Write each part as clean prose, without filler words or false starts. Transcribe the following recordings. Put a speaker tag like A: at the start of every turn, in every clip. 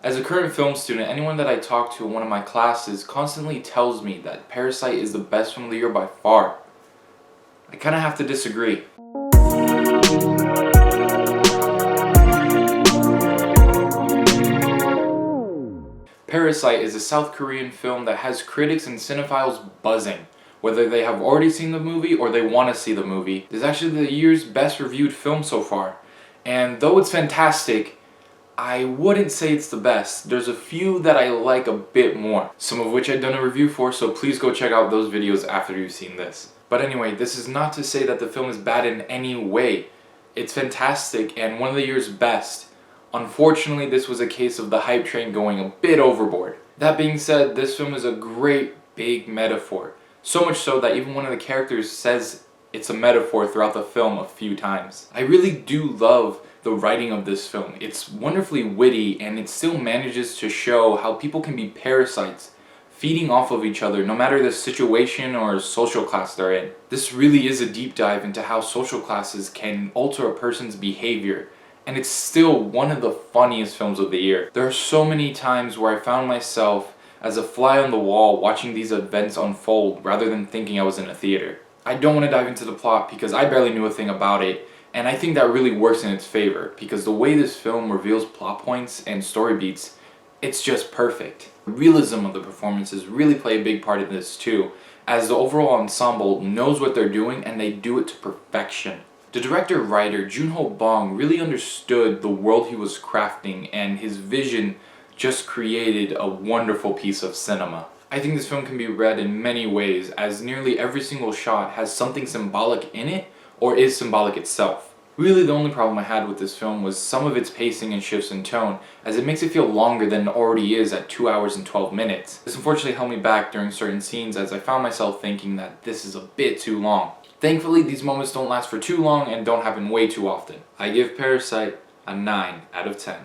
A: As a current film student, anyone that I talk to in one of my classes constantly tells me that Parasite is the best film of the year by far. I kinda have to disagree. Parasite is a South Korean film that has critics and cinephiles buzzing, whether they have already seen the movie or they want to see the movie. It's actually the year's best reviewed film so far, and though it's fantastic, I wouldn't say it's the best. There's a few that I like a bit more, some of which I've done a review for, so please go check out those videos after you've seen this. But anyway, this is not to say that the film is bad in any way. It's fantastic and one of the year's best. Unfortunately, this was a case of the hype train going a bit overboard. That being said, this film is a great big metaphor. So much so that even one of the characters says it's a metaphor throughout the film a few times. I really do love the writing of this film. It's wonderfully witty and it still manages to show how people can be parasites, feeding off of each other no matter the situation or social class they're in. This really is a deep dive into how social classes can alter a person's behavior. And it's still one of the funniest films of the year. There are so many times where I found myself as a fly on the wall watching these events unfold rather than thinking I was in a theater. I don't want to dive into the plot because I barely knew a thing about it, and I think that really works in its favor because the way this film reveals plot points and story beats, it's just perfect. The realism of the performances really play a big part in this too, as the overall ensemble knows what they're doing and they do it to perfection. The director-writer Joon-ho Bong really understood the world he was crafting, and his vision just created a wonderful piece of cinema. I think this film can be read in many ways, as nearly every single shot has something symbolic in it or is symbolic itself. Really, the only problem I had with this film was some of its pacing and shifts in tone, as it makes it feel longer than it already is at 2 hours and 12 minutes. This unfortunately held me back during certain scenes, as I found myself thinking that this is a bit too long. Thankfully, these moments don't last for too long and don't happen way too often. I give Parasite a 9 out of 10.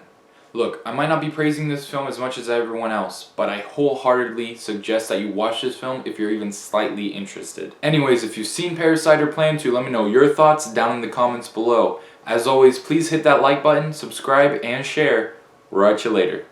A: Look, I might not be praising this film as much as everyone else, but I wholeheartedly suggest that you watch this film if you're even slightly interested. Anyways, if you've seen Parasite or plan to, let me know your thoughts down in the comments below. As always, please hit that like button, subscribe, and share. We'll catch you later.